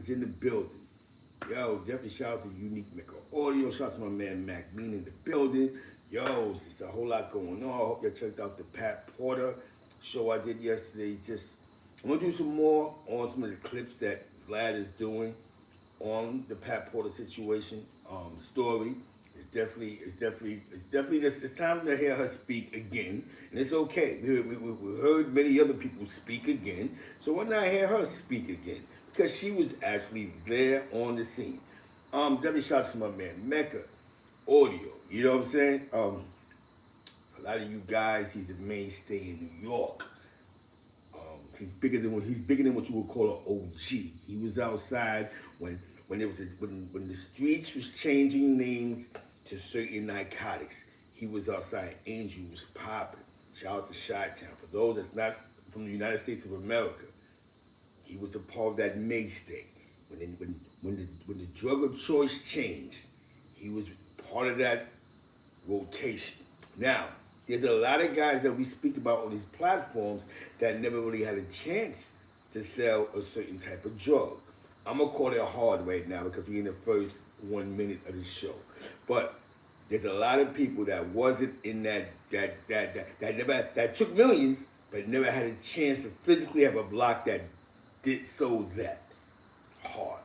is in the building. Yo, definitely shout out to Unique Mecca Audio. Shout out to my man Mac Mean in the building. Yo, it's a whole lot going on. I hope y'all checked out the Pat Porter show I did yesterday. I'm gonna do some more on some of the clips that Vlad is doing on the Pat Porter situation story. It's time to hear her speak again, and it's okay. We heard many other people speak again, so why not hear her speak again? Because she was actually there on the scene. Definitely shout to my man Mecca Audio. You know what I'm saying? A lot of you guys, he's a mainstay in New York. He's bigger than what you would call an OG. He was outside when the streets was changing names to certain narcotics. He was outside. Angel was popping. Shout out to Chi-Town. For those that's not from the United States of America, he was a part of that mainstay. When the drug of choice changed, he was part of that rotation. Now, there's a lot of guys that we speak about on these platforms that never really had a chance to sell a certain type of drug. I'm gonna call it hard right now because we're in the first 1 minute of the show. But there's a lot of people that wasn't in that took millions, but never had a chance to physically have a block that sold that hard.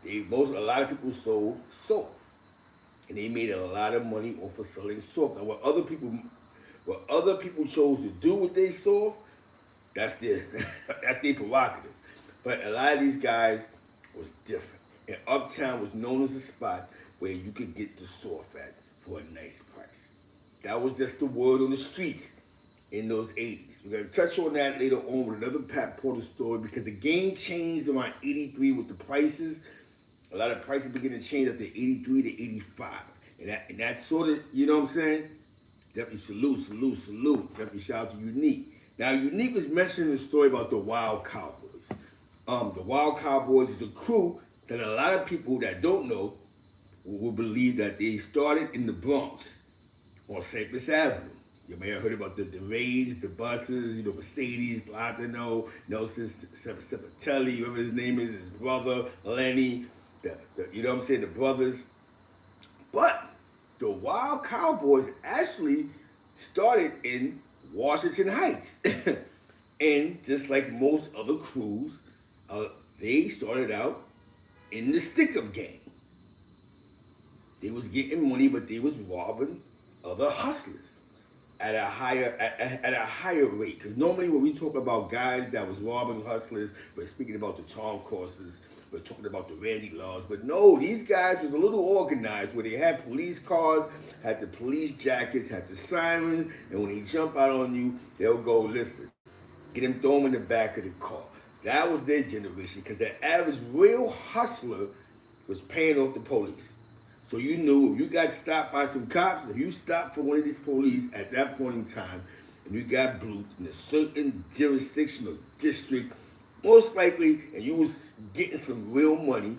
A lot of people sold soft, and they made a lot of money off of selling soft. Now, what other people chose to do with their soft, that's their prerogative. But a lot of these guys was different, and Uptown was known as a spot where you could get the soft at for a nice price. That was just the word on the streets in those 80s. We're going to touch on that later on with another Pat Porter story because the game changed around 83 with the prices. A lot of prices began to change after 83 to 85. And that sort of, you know what I'm saying? Definitely salute. Definitely shout out to Unique. Now, Unique was mentioning the story about the Wild Cowboys. The Wild Cowboys is a crew that a lot of people that don't know will believe that they started in the Bronx on Cypress Avenue. You may have heard about the raids, the buses, Mercedes, Platano, Nelson Cepatelli, whoever his name is, his brother, Lenny, you know what I'm saying, the brothers. But the Wild Cowboys actually started in Washington Heights. And just like most other crews, they started out in the stick-up gang. They was getting money, but they was robbing other hustlers at a higher rate. Because normally when we talk about guys that was robbing hustlers, we're speaking about the Tom Crosses, we're talking about the Randy Laws. But no, these guys was a little organized where they had police cars, had the police jackets, had the sirens, and when they jump out on you, they'll go, listen, get them, throw them in the back of the car. That was their generation because the average real hustler was paying off the police. So you knew if you got stopped by some cops, if you stopped for one of these police at that point in time, and you got blued in a certain jurisdiction or district, most likely, and you was getting some real money,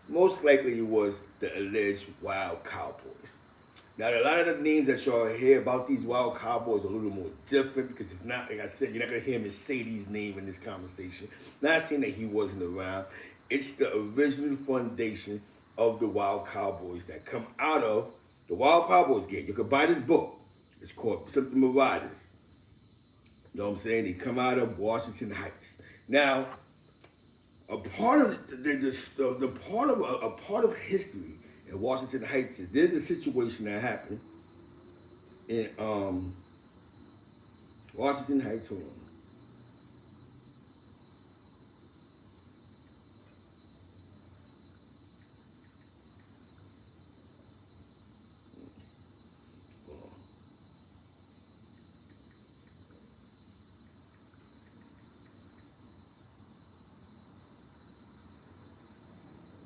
most likely it was the alleged Wild Cowboys. Now, a lot of the names that y'all hear about these Wild Cowboys are a little more different because it's not, like I said, you're not going to hear Mercedes' name in this conversation. Not saying that he wasn't around. It's the original foundation of the Wild Cowboys that come out of the Wild Cowboys gang. You can buy this book. It's called Something Marauders. You know what I'm saying? They come out of Washington Heights. Now, a part of history in Washington Heights is there's a situation that happened in Washington Heights. Hold on.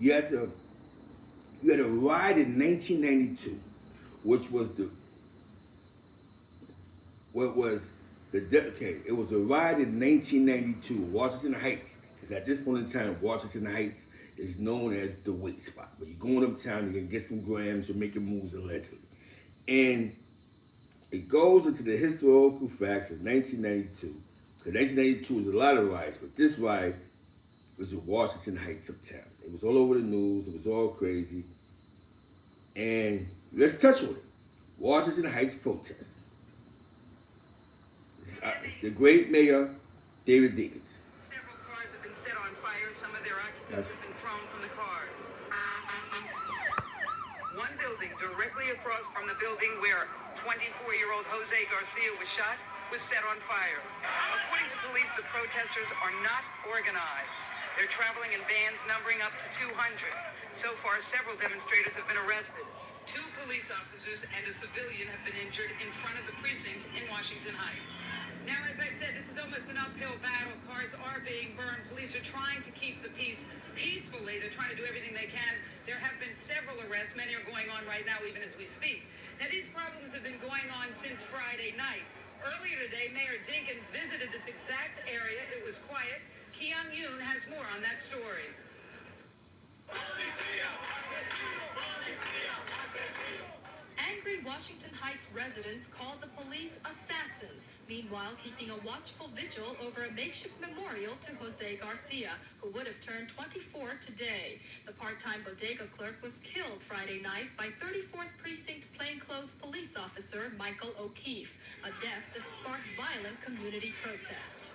You had a ride in 1992, which was it was a ride in 1992, Washington Heights, because at this point in time, Washington Heights is known as the weight spot. When you're going uptown, you're gonna get some grams, you're making moves allegedly. And it goes into the historical facts of 1992, because 1992 was a lot of rides, but this ride was in Washington Heights uptown. It was all over the news. It was all crazy. And let's touch on it. Washington Heights protests. The great mayor, David Dinkins. Several cars have been set on fire. Some of their occupants have been thrown from the cars. One building directly across from the building where 24-year-old Jose Garcia was shot was set on fire. According to police, the protesters are not organized. They're traveling in bands numbering up to 200. So far, several demonstrators have been arrested. 2 police officers and a civilian have been injured in front of the precinct in Washington Heights. Now, as I said, this is almost an uphill battle. Cars are being burned. Police are trying to keep the peace peacefully. They're trying to do everything they can. There have been several arrests. Many are going on right now, even as we speak. Now, these problems have been going on since Friday night. Earlier today, Mayor Dinkins visited this exact area. It was quiet. Kyung Yoon has more on that story. Angry Washington Heights residents called the police assassins, meanwhile keeping a watchful vigil over a makeshift memorial to Jose Garcia, who would have turned 24 today. The part-time bodega clerk was killed Friday night by 34th Precinct plainclothes police officer Michael O'Keefe, a death that sparked violent community protest.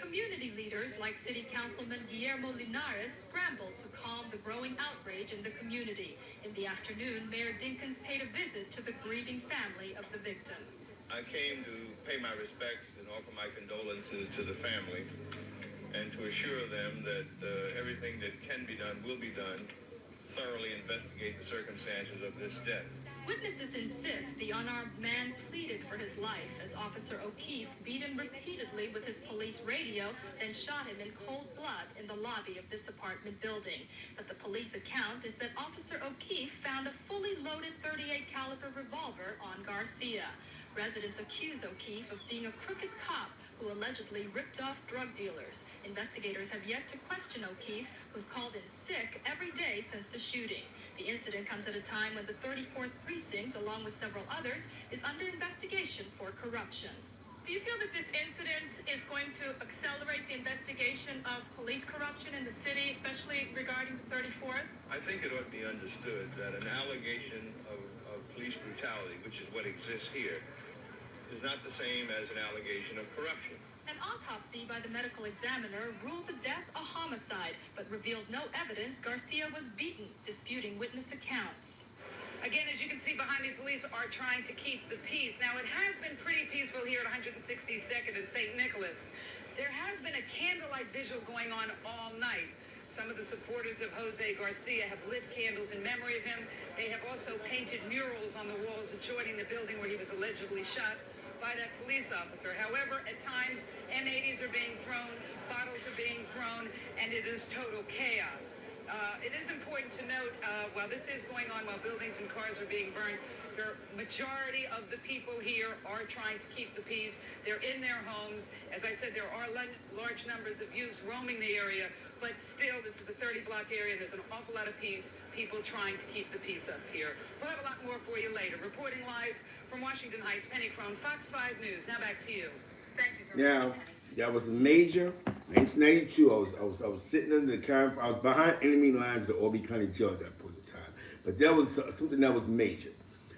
Community leaders like City Councilman Guillermo Linares scrambled to calm the growing outrage in the community. In the afternoon, Mayor Dinkins paid a visit to the grieving family of the victim. I came to pay my respects and offer my condolences to the family and to assure them that everything that can be done will be done, thoroughly investigate the circumstances of this death. Witnesses insist the unarmed man pleaded for his life as Officer O'Keefe beat him repeatedly with his police radio, then shot him in cold blood in the lobby of this apartment building. But the police account is that Officer O'Keefe found a fully loaded .38 caliber revolver on Garcia. Residents accuse O'Keefe of being a crooked cop who allegedly ripped off drug dealers. Investigators have yet to question O'Keefe, who's called in sick every day since the shooting. The incident comes at a time when the 34th Precinct, along with several others, is under investigation for corruption. Do you feel that this incident is going to accelerate the investigation of police corruption in the city, especially regarding the 34th? I think it ought to be understood that an allegation of police brutality, which is what exists here, is not the same as an allegation of corruption. An autopsy by the medical examiner ruled the death a homicide, but revealed no evidence Garcia was beaten, disputing witness accounts. Again, as you can see behind me, police are trying to keep the peace. Now, it has been pretty peaceful here at 162nd and St. Nicholas. There has been a candlelight vigil going on all night. Some of the supporters of Jose Garcia have lit candles in memory of him. They have also painted murals on the walls adjoining the building where he was allegedly shot by that police officer. However, at times, M80s are being thrown, bottles are being thrown, and it is total chaos. It is important to note, while this is going on, while buildings and cars are being burned, the majority of the people here are trying to keep the peace. They're in their homes. As I said, there are large numbers of youths roaming the area, but still, this is a 30-block area. There's an awful lot of people trying to keep the peace up here. We'll have a lot more for you later. Reporting live from Washington Heights, Penny Crone, Fox 5 News. Now back to you. Thank you. Now, that was a major. 1992. I was sitting under the camp. I was behind enemy lines of the Albany County Jail at that point in time. But that was something that was major.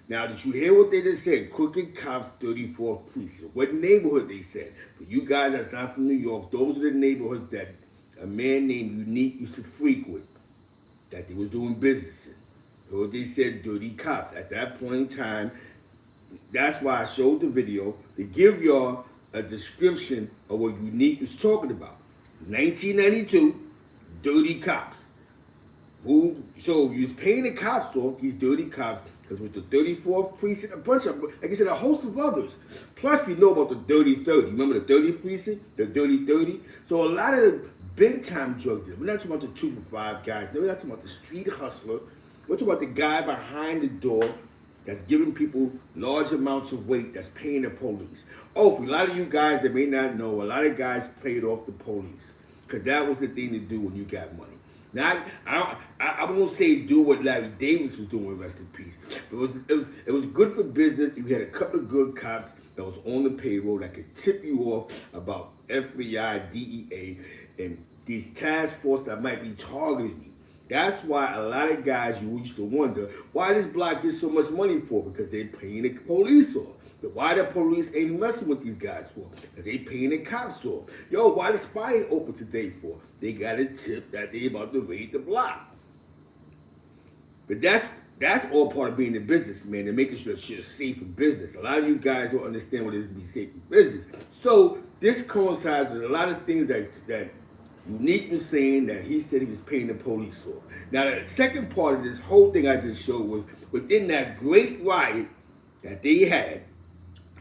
Now, did you hear what they just said? Crooked Cops, 34th Precinct. What neighborhood they said? For you guys that's not from New York, those are the neighborhoods that a man named Unique used to frequent, that they was doing business in. What they said, dirty cops. At that point in time, that's why I showed the video to give y'all a description of what Unique was talking about. 1992, dirty cops. So you was paying the cops off, these dirty cops, because with the 34th Precinct, a bunch of, like I said, a host of others. Plus, we know about the Dirty 30. Remember the 30th Precinct? The Dirty 30? So a lot of the big-time drug dealers, we're not talking about the 2 for 5 guys. No, we're not talking about the street hustler. We're talking about the guy behind the door that's giving people large amounts of weight, that's paying the police. Oh, for a lot of you guys that may not know, a lot of guys paid off the police, because that was the thing to do when you got money. Now, I won't say do what Larry Davis was doing, rest in peace. It was good for business. You had a couple of good cops that was on the payroll that could tip you off about FBI, DEA, and these task force that might be targeting you. That's why a lot of guys, you used to wonder why this block gets so much money for, because they're paying the police off. But why the police ain't messing with these guys for? Because they paying the cops off. Yo, why the spy ain't open today for? They got a tip that they about to raid the block. But that's all part of being a businessman and making sure that you're safe in business. A lot of you guys don't understand what it is to be safe in business. So this coincides with a lot of things that Unique was saying, that he said he was paying the police off. Now the second part of this whole thing I just showed was within that great riot that they had,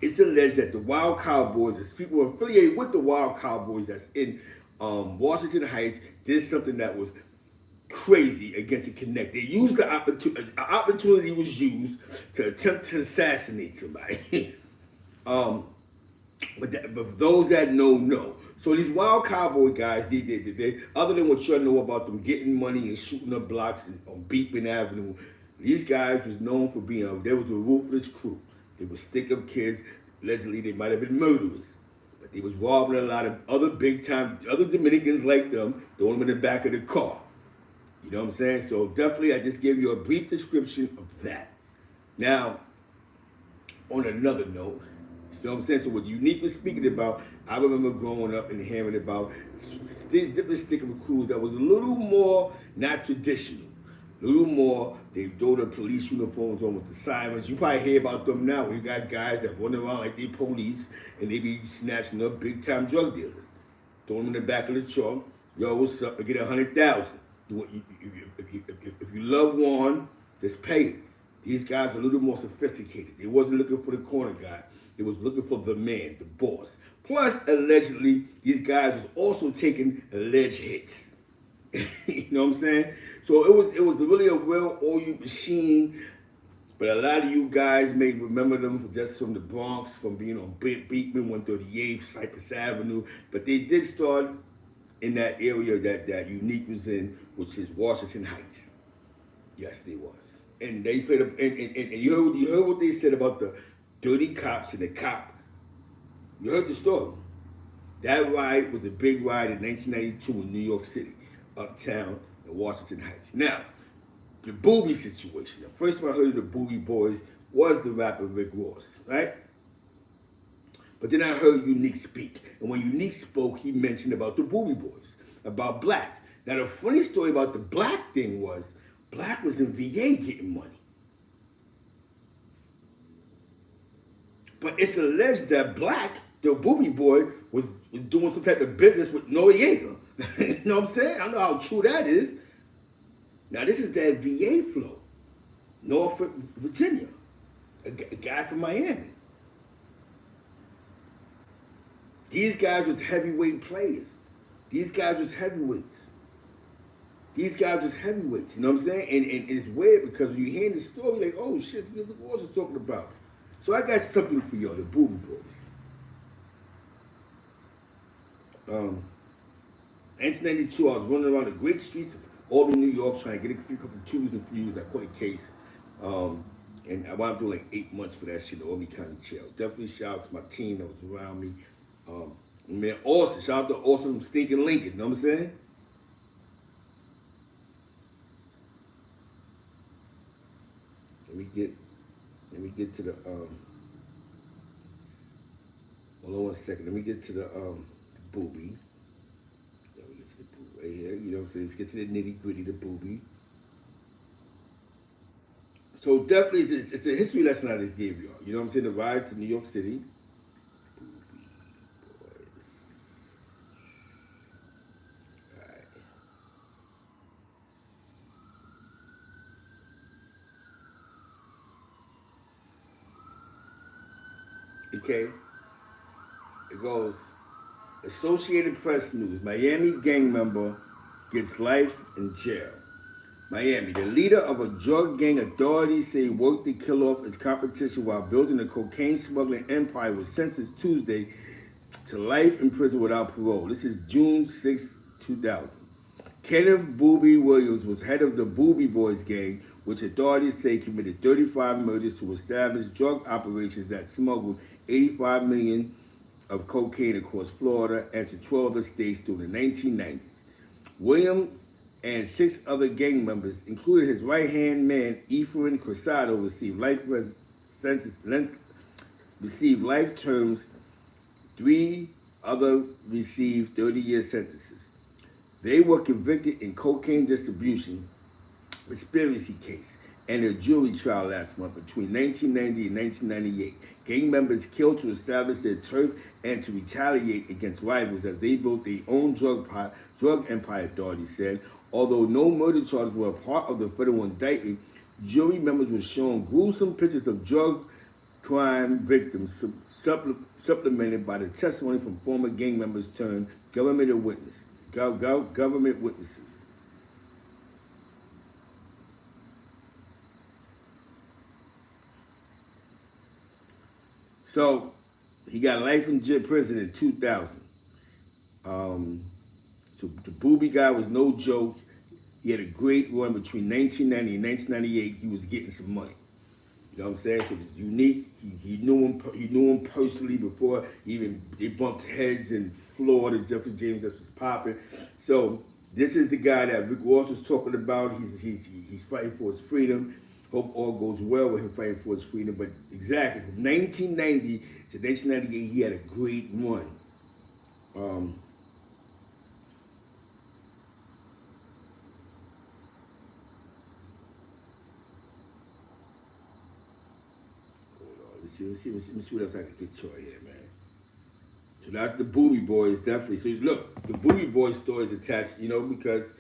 it's alleged that the Wild Cowboys, the people affiliated with the Wild Cowboys that's in Washington Heights, did something that was crazy against the Connect. They used the opportunity was used to attempt to assassinate somebody. But for those that know. So these Wild Cowboy guys, they other than what you know about them getting money and shooting up blocks on Beekman Avenue, these guys was known for being, there was a ruthless crew. They would stick up kids. Allegedly, they might have been murderers. But they was robbing a lot of other other Dominicans like them, throwing them in the back of the car. You know what I'm saying? So definitely, I just gave you a brief description of that. Now, on another note, you know what I'm saying? So what Unique was speaking about, I remember growing up and hearing about different stick up crews that was a little more not traditional. A little more, they throw the police uniforms on with the sirens. You probably hear about them now. You got guys that run around like they police and they be snatching up big time drug dealers. Throw them in the back of the truck. Yo, what's up? I get 100,000. If you love one, just pay it. These guys are a little more sophisticated. They wasn't looking for the corner guy. They was looking for the man, the boss. Plus, allegedly, these guys was also taking alleged hits. You know what I'm saying? So it was really a well-oiled machine. But a lot of you guys may remember them just from the Bronx, from being on Beekman, 138th, Cypress Avenue. But they did start in that area that Unique was in, which is Washington Heights. Yes, they was. And they played and you heard what they said about the dirty cops and the cop. You heard the story. That riot was a big riot in 1992 in New York City, uptown in Washington Heights. Now, the Boobie situation. The first time I heard of the Boobie Boys was the rapper Rick Ross, right? But then I heard Unique speak. And when Unique spoke, he mentioned about the Boobie Boys, about Black. Now, the funny story about the Black thing was, Black was in VA getting money. But it's alleged that Black, the Boobie Boy, was doing some type of business with Noriega. You know what I'm saying? I don't know how true that is. Now, this is that VA flow. Norfolk, Virginia. A guy from Miami. These guys was heavyweight players. These guys was heavyweights. These guys was heavyweights, you know what I'm saying? And it's weird because when you hear the story, like, oh shit, this is what Ross was talking about. So I got something for y'all, the Boobie Boys. 1992, I was running around the great streets of Albany, New York, trying to get a couple of twos and fews. I caught a case. And I wound up doing like 8 months for that shit in Albany County Jail. Definitely shout out to my team that was around me. Man, Austin, shout out to Austin from Stinking Lincoln, you know what I'm saying? Let me get to the hold on one second. Let me get to the Boobie. Let me get to the Boobie right here. You know what I'm saying? Let's get to the nitty gritty, the Boobie. So definitely it's a history lesson I just gave y'all. You know what I'm saying? The riots in New York City. Boobie Boys. Alright. Okay, it goes, Associated Press News, Miami gang member gets life in jail. Miami, the leader of a drug gang authorities say worked to kill off its competition while building a cocaine smuggling empire was sentenced Tuesday to life in prison without parole. This is June 6, 2000. Kenneth Boobie Williams was head of the Boobie Boys gang, which authorities say committed 35 murders to establish drug operations that smuggled 85 million of cocaine across Florida and to 12 other states during the 1990s. Williams and 6 other gang members, including his right-hand man, Ephraim Cruzado, received life terms. 3 others received 30-year sentences. They were convicted in cocaine distribution conspiracy case and a jury trial last month between 1990 and 1998. Gang members killed to establish their turf and to retaliate against rivals as they built their own drug empire, authorities said. Although no murder charges were a part of the federal indictment, jury members were shown gruesome pictures of drug crime victims, supplemented by the testimony from former gang members turned government witnesses. So he got life in prison in 2000. So the Boobie guy was no joke. He had a great run between 1990 and 1998. He was getting some money. You know what I'm saying? So it was unique. He knew him personally before they bumped heads in Florida. Jeffrey James just was popping. So this is the guy that Rick Ross was talking about. He's fighting for his freedom. Hope all goes well with him fighting for his freedom. But exactly from 1990 to 1998, he had a great run. Let me see what else I can get to here, man. So that's the Boobie Boys, definitely. So look, the Boobie Boys story is attached, because,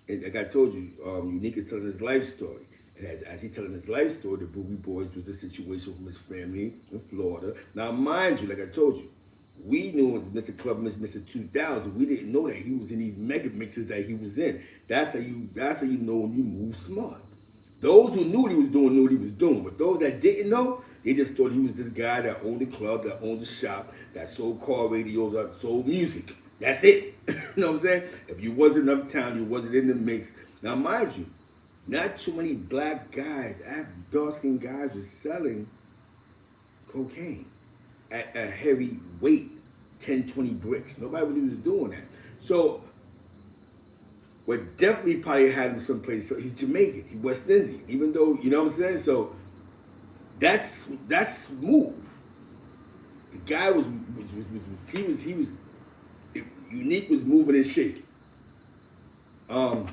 like I told you, Unique is telling his life story. And as he's telling his life story, the Boobie Boys was a situation from his family in Florida. Now, mind you, like I told you, we knew him as Mr. Club, Mr. 2000. We didn't know that he was in these mega mixes that he was in. That's how you know when you move smart. Those who knew what he was doing knew what he was doing. But those that didn't know, they just thought he was this guy that owned a club, that owned a shop, that sold car radios, that sold music. That's it. You know what I'm saying? If you wasn't uptown, you wasn't in the mix. Now, mind you, not too many black guys, dark-skinned guys were selling cocaine at a heavy weight, 10, 20 bricks. Nobody really was doing that. So, what definitely probably had him someplace, so he's Jamaican, he's West Indian, even though, you know what I'm saying? So, that's smooth. The guy was Unique was moving and shaking. Now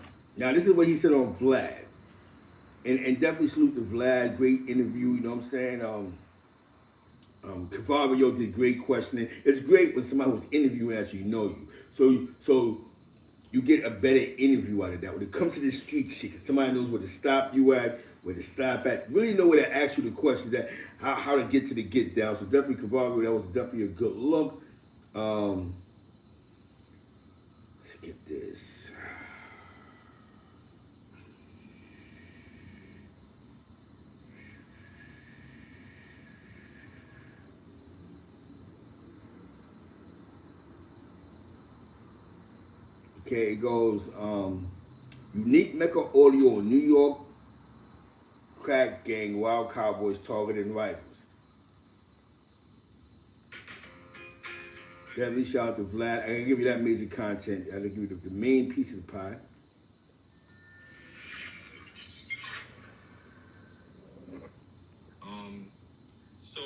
this is what he said on Vlad, and definitely salute to Vlad. Great interview. You know what I'm saying? Cavario did great questioning. It's great when somebody who's interviewing actually know you. So you get a better interview out of that. When it comes to the street shit, somebody knows where to stop you at, where to stop at, really know where to ask you the questions at, how to get to the get down. So definitely Cavario, that was definitely a good look. Let's get this. Okay, it goes, Unique Mecca audio in New York crack gang, Wild Cowboys targeting rivals. Definitely shout out to Vlad. I can give you that amazing content. I can give you the main piece of the pie. So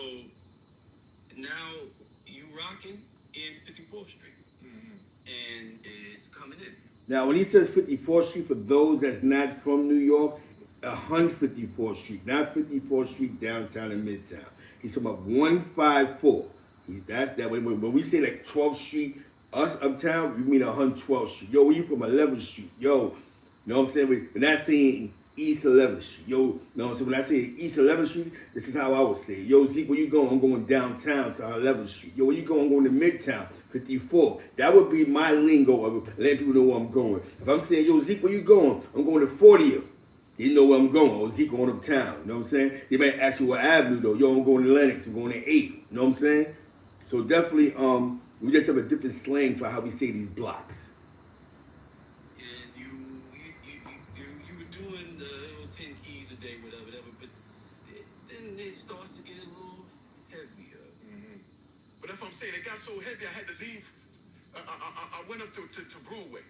now you rocking in 54th Street, and it's coming in. Now, when he says 54th Street, for those that's not from New York, 154th Street, not 54th Street downtown and Midtown. He's talking about 154. That's that way. When we say like 12th Street, us uptown, we mean 112th Street. Yo, we from 11th Street. Yo, you know what I'm saying? We're not saying East 11th Street. Yo, you know what I'm saying? When I say East 11th Street, this is how I would say it. Yo, Zeke, where you going? I'm going downtown to 11th Street. Yo, where you going? I'm going to Midtown, 54. That would be my lingo of letting people know where I'm going. If I'm saying, yo, Zeke, where you going? I'm going to 40th. You know where I'm going. Oh, Zeke going uptown. You know what I'm saying? They might ask you what avenue, though. Yo, I'm going to Lenox. I'm going to 8. You know what I'm saying? So definitely, we just have a different slang for how we say these blocks. And you were doing the little 10 keys a day, whatever, but then it starts to get a little heavier. But that's what I'm saying. It got so heavy, I had to leave. I went up to Broadway.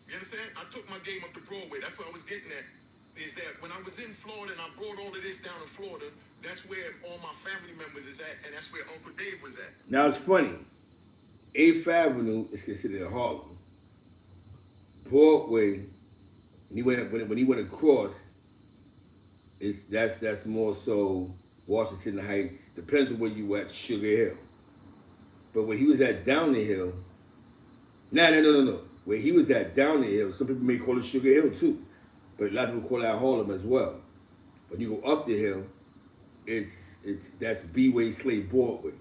You understand? I took my game up to Broadway. That's what I was getting at. Is that when I was in Florida and I brought all of this down in Florida, that's where all my family members is at, and that's where Uncle Dave was at. Now it's funny. 8th Avenue is considered Harlem. Broadway, when he went across, that's more so Washington Heights. Depends on where you at, Sugar Hill. But when he was at Down the Hill, no. Where he was at Down the Hill, some people may call it Sugar Hill too, but a lot of people call that Harlem as well. When you go up the hill, that's B-Way, Slade, Broadway.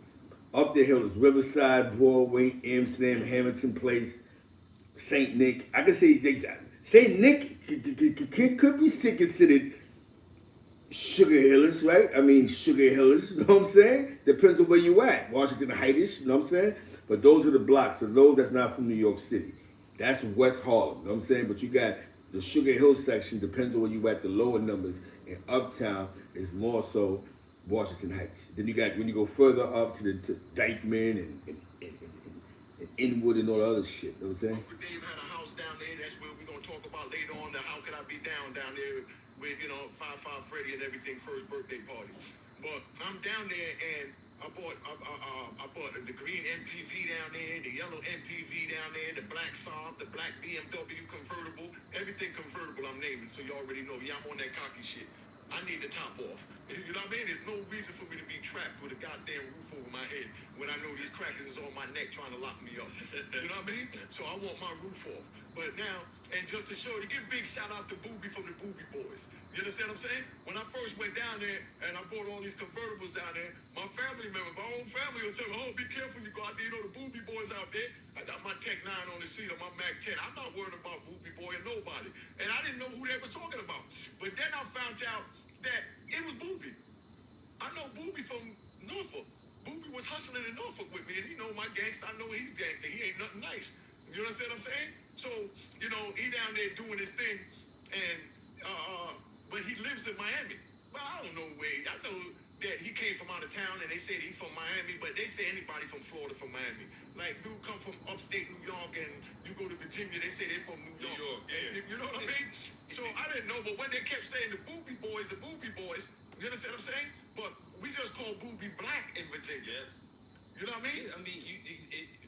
Up the hill is Riverside, Broadway, Amsterdam, Hamilton Place, St. Nick. I can say St. Nick could be considered Sugar Hillers, right? I mean, Sugar Hillers, you know what I'm saying? Depends on where you at. Washington Heights, you know what I'm saying? But those are the blocks. So those that's not from New York City. That's West Harlem, you know what I'm saying? But you got the Sugar Hill section, depends on where you at, the lower numbers. And Uptown is more so Washington Heights. Then you got, when you go further up to Dykeman and Inwood and all the other shit, you know what I'm saying? Uncle Dave had a house down there. That's where we're going to talk about later on the How Could I Be Down there with, 5-5 Freddy and everything, first birthday party. But I'm down there and I bought the green MPV down there, the yellow MPV down there, the black Saab, the black BMW convertible, everything convertible I'm naming, so you already know. Yeah, I'm on that cocky shit. I need the top off. You know what I mean? There's no reason for me to be trapped with a goddamn roof over my head when I know these crackers is on my neck trying to lock me up. You know what I mean? So I want my roof off. But now, and just to show you, give big shout out to Boobie from the Boobie Boys. You understand what I'm saying? When I first went down there and I bought all these convertibles down there, my family member, my own family would tell me, oh, be careful, you go out there, the Boobie Boys out there. I got my Tech 9 on the seat of my Mac 10. I'm not worried about Boobie Boy or nobody. And I didn't know who they was talking about. But then I found out that it was Boobie. I know Boobie from Norfolk. Boobie was hustling in Norfolk with me, and he know my gangster. I know he's gangster. He ain't nothing nice. You understand what I'm saying? So, he down there doing his thing, and but he lives in Miami. Well, I don't know where. I know that he came from out of town, and they said he from Miami, but they say anybody from Florida from Miami. Like, dude come from upstate New York, and you go to Virginia, they say they're from New York. Yeah. You know what I mean? So I didn't know, but when they kept saying the Boobie Boys, you understand what I'm saying? But we just call Boobie Black in Virginia. Yes. You know what I mean? I mean,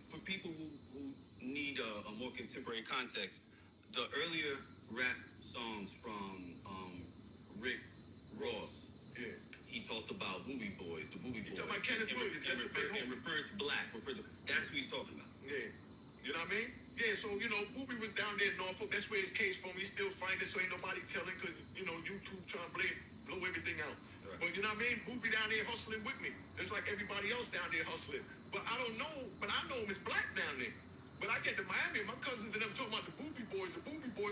for people who need a more contemporary context, the earlier rap songs from Rick Ross, yeah, he talked about Boobie Boys, the Boobie Boys, talking about Kenneth Williams, and referred to black. That's what he's talking about. Yeah. You know what I mean? Yeah, so, Boobie was down there in Norfolk. That's where his case from. He's still fighting, so ain't nobody telling because, YouTube trying to blow everything out. Right. But you know what I mean? Boobie down there hustling with me. Just like everybody else down there hustling. But I don't know, but I know him as Black down there. But I get to Miami, and my cousins and them talking about the Boobie Boys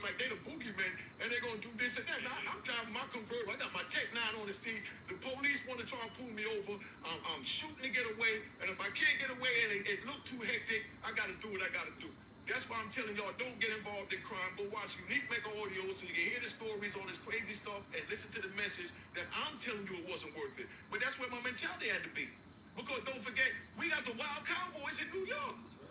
like they the boogeymen, and they're going to do this and that. Now, I'm driving my convertible. I got my Tech 9 on the street. The police want to try and pull me over. I'm shooting to get away, and if I can't get away and it look too hectic, I got to do what I got to do. That's why I'm telling y'all, don't get involved in crime. Go watch Unique Mecca audio so you can hear the stories, all this crazy stuff, and listen to the message that I'm telling you it wasn't worth it. But that's where my mentality had to be. Because don't forget, we got the Wild Cowboys in New York. That's right.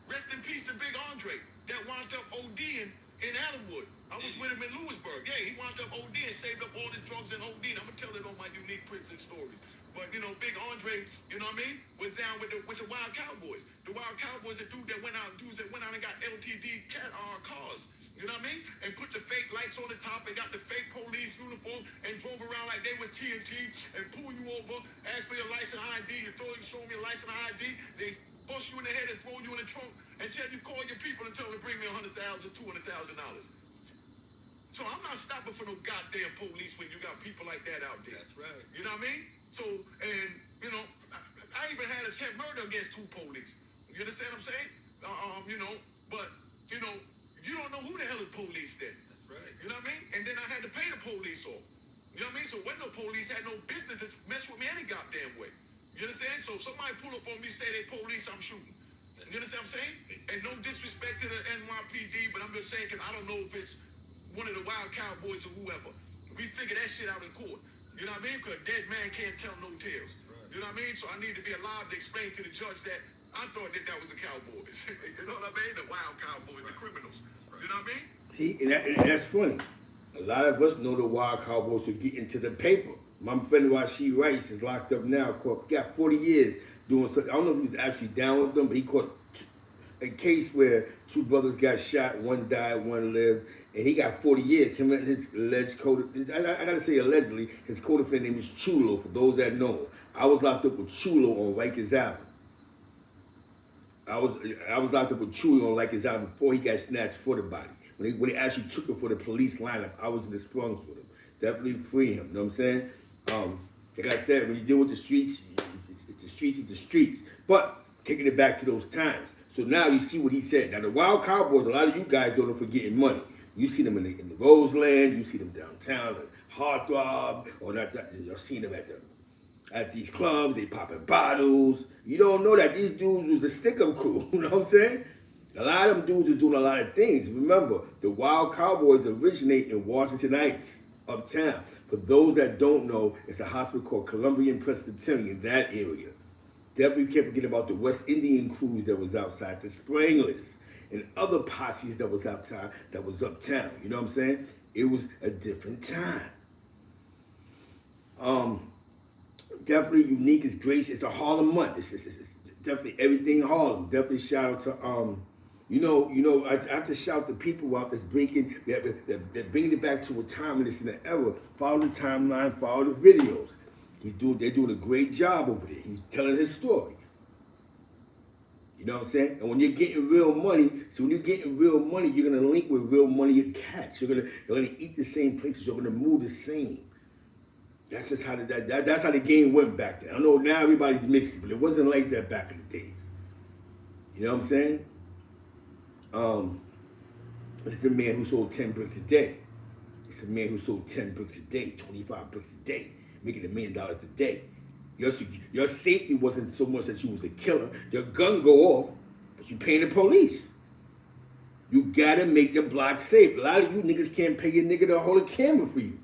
Rest in peace to Big Andre that wound up ODing in Allenwood. I was with him in Lewisburg. Yeah, he wound up ODing, saved up all his drugs and ODing. I'm going to tell it on my Unique Prison stories. But, Big Andre, you know what I mean, was down with the Wild Cowboys. The Wild Cowboys, dudes that went out and got LTD cars. You know what I mean? And put the fake lights on the top and got the fake police uniform and drove around like they was TNT and pull you over, ask for your license ID, show them your license ID, they bust you in the head and throw you in the trunk and tell you call your people and tell them to bring me $100,000, $200,000. So I'm not stopping for no goddamn police when you got people like that out there. That's right. You know what I mean? So, and, I even had attempt murder against 2 police. You understand what I'm saying? But, you don't know who the hell is police then. That's right. You know what I mean? And then I had to pay the police off. You know what I mean? So when the police had no business to mess with me any goddamn way. You understand? So if somebody pull up on me, say they police, I'm shooting. You understand what I'm saying? And no disrespect to the NYPD, but I'm just saying because I don't know if it's one of the Wild Cowboys or whoever. We figure that shit out in court. You know what I mean? Because a dead man can't tell no tales. Right. You know what I mean? So I need to be alive to explain to the judge that I thought that was the Cowboys. You know what I mean? The Wild Cowboys, the criminals. You know what I mean? See, and that's funny. A lot of us know the Wild Cowboys to get into the paper. My friend, while she writes, is locked up now. Got 40 years doing something. I don't know if he was actually down with them, but he caught a case where two brothers got shot. One died, one lived. And he got 40 years. Him and his alleged I gotta say allegedly, his co-defendant name is Chulo, for those that know. I was locked up with Chulo on Rikers Island. I was locked up with Chulo on Rikers Island before he got snatched for the body. When they actually took him for the police lineup, I was in the sprungs with him. Definitely free him, you know what I'm saying? Like I said, when you deal with the streets, it's the streets. But taking it back to those times. So now you see what he said. Now the Wild Cowboys, a lot of you guys don't know for getting money. You see them in the Roseland, you see them downtown, Heartthrob, or not that. You've seen them at these clubs. They popping bottles. You don't know that these dudes was a stick-up crew. You know what I'm saying? A lot of them dudes are doing a lot of things. Remember, the Wild Cowboys originate in Washington Heights, uptown. For those that don't know, it's a hospital called Columbian Presbyterian, that area. Definitely can't forget about the West Indian crews that was outside, the Spranglers, and other posses that was uptown. You know what I'm saying? It was a different time. Definitely unique is grace. It's a Harlem month. It's definitely everything Harlem. Definitely shout out to I have to shout the people out that's bringing it back to a timeless in the era. Follow the timeline, follow the videos. They're doing a great job over there. He's telling his story. You know what I'm saying? And when you're getting real money, you're gonna link with real money cats. You're gonna eat the same places. You're gonna move the same. That's just how that's how the game went back then. I know now everybody's mixing, but it wasn't like that back in the days. You know what I'm saying? This is the man who sold 10 bricks a day. It's a man who sold 10 bricks a day, 25 bricks a day, making $1 million a day. Your safety wasn't so much that you was a killer. Your gun go off, but you paying the police. You gotta make your block safe. A lot of you niggas can't pay your nigga to hold a camera for you.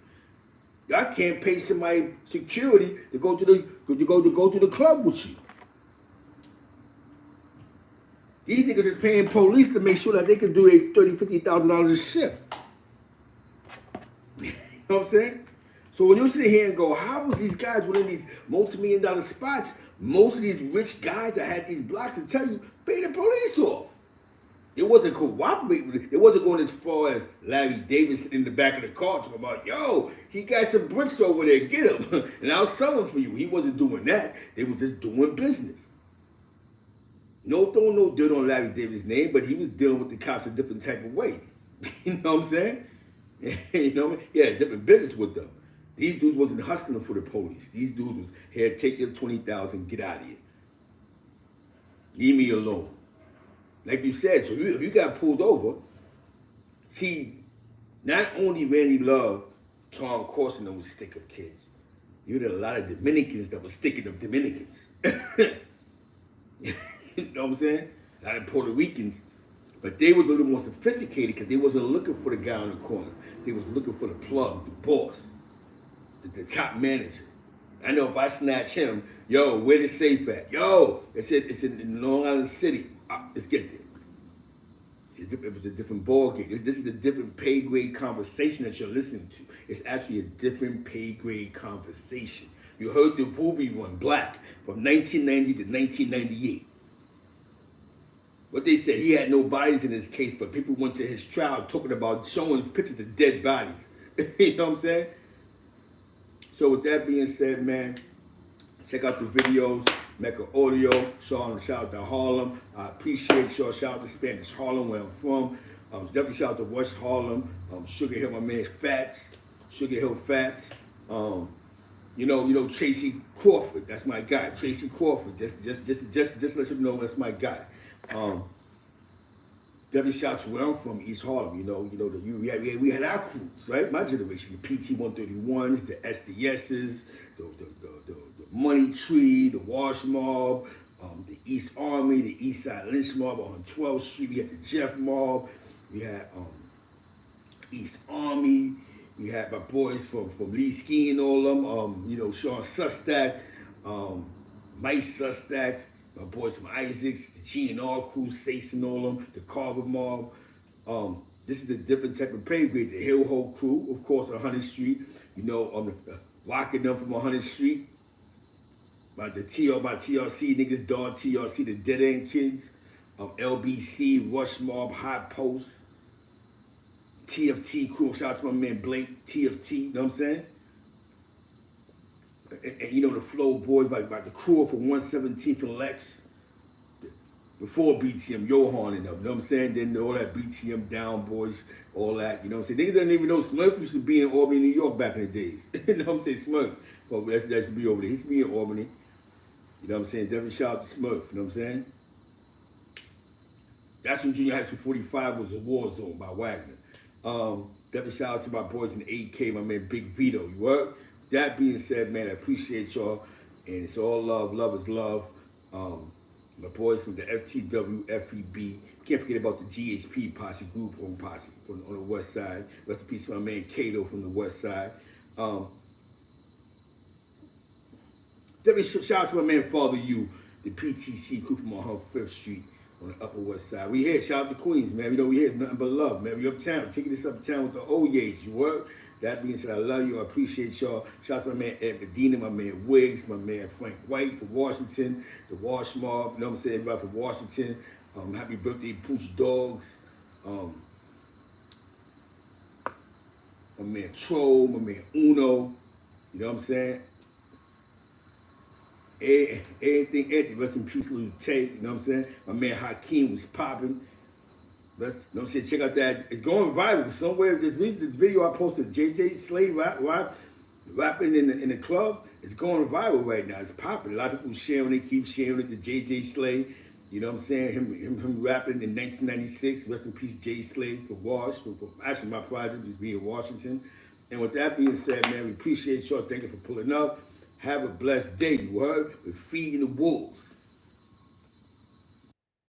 Y'all can't pay somebody security to go to the club with you. These niggas is paying police to make sure that they can do their $30,000, $50,000 a shift. You know what I'm saying? So when you sit here and go, how was these guys winning these multi-million-dollar spots? Most of these rich guys that had these blocks to tell you, pay the police off. It wasn't cooperating. It wasn't going as far as Larry Davis in the back of the car talking about, yo, he got some bricks over there, get him, and I'll sell them for you. He wasn't doing that. They was just doing business. No throwing no dirt on Larry Davis' name, but he was dealing with the cops a different type of way. You know what I'm saying? You know what I mean? He had a different business with them. These dudes wasn't hustling for the police. These dudes was, here, take your 20,000, get out of here. Leave me alone. Like you said, so if you got pulled over, see, not only Randy Love, Tom Corson, that was stick-up kids. You had a lot of Dominicans that were sticking up Dominicans. You know what I'm saying? A lot of Puerto Ricans. But they was a little more sophisticated because they wasn't looking for the guy on the corner. They was looking for the plug, the boss, the top manager. I know if I snatch him, yo, where the safe at? Yo, it's in Long Island City. Let's get there. It was a different ball game. This is a different pay grade conversation that you're listening to. It's actually a different pay grade conversation. You heard the Boobie one, Black, from 1990 to 1998. What they said, he had no bodies in his case, but people went to his trial talking about showing pictures of dead bodies. You know what I'm saying? So with that being said, man, check out the videos, Mecca Audio, shout out to Harlem. I appreciate y'all. Shout out to Spanish Harlem, where I'm from. Definitely shout out to West Harlem. Sugar Hill, my man Fats. Sugar Hill Fats. You know Tracy Crawford. That's my guy. Tracy Crawford. Just let you know that's my guy. Definitely shout out to where I'm from, East Harlem. We had our crews, right? My generation, the PT-131s, the SDSs, the Money Tree, the Wash Mob, the East Army, the East Side Lynch Mob on 12th Street. We had the Jeff Mob. We had East Army. We had my boys from Lee Ski and all them. Sean Sustack, Mike Sustack. My boys from Isaacs, the G&R crew, Sace and all them, the Carver Mob. This is a different type of pay grade. The Hill Ho crew, of course, on 100th Street. You know, rocking them from 100th Street. My TRC niggas, Dog TRC, the Dead End Kids. LBC, Rush Mob, Hot Post. TFT crew. Shout out to my man Blake, TFT, you know what I'm saying? And you know the Flow Boys, like the crew from 117th and Lex. Before BTM, Johan and them, you know what I'm saying? Then all that BTM Down Boys, all that, you know what I'm saying? Niggas doesn't even know Smurf used to be in Albany, New York back in the days. You know what I'm saying? Smurf. Well, that should be over there. He used to be in Albany. You know what I'm saying? Definitely shout out to Smurf, you know what I'm saying? That's when Junior High School 45 was a war zone by Wagner. Definitely shout out to my boys in 8K, my man Big Vito, you heard? That being said, man, I appreciate y'all. And it's all love. Love is love. My boys from the FTW, FEB. Can't forget about the GHP posse group on the west side. Rest in peace to my man Cato from the west side. Definitely shout out to my man Father U, the PTC crew from 105th Street on the upper west side. We here, shout out to Queens, man. You know we here, it's nothing but love, man. We uptown, taking this uptown with the O's, you work? That being said, I love you, I appreciate y'all. Shout out to my man Ed Medina, my man Wiggs, my man Frank White from Washington, the Wash Mob, you know what I'm saying, everybody from Washington. Happy birthday, Pooch Dogs. My man Troll, my man Uno, you know what I'm saying? Anything, rest in peace, Lil Tay, you know what I'm saying? My man Hakeem was popping. You know what I'm saying? Check out that. It's going viral somewhere. This video I posted, JJ Slade rapping in the club. It's going viral right now. It's popping. A lot of people sharing it, keep sharing it to JJ Slade. You know what I'm saying? Him rapping in 1996. Rest in peace, Jay Slade for Wash. Actually, my project was being in Washington. And with that being said, man, we appreciate y'all. Thank you for pulling up. Have a blessed day, you heard? We're feeding the wolves.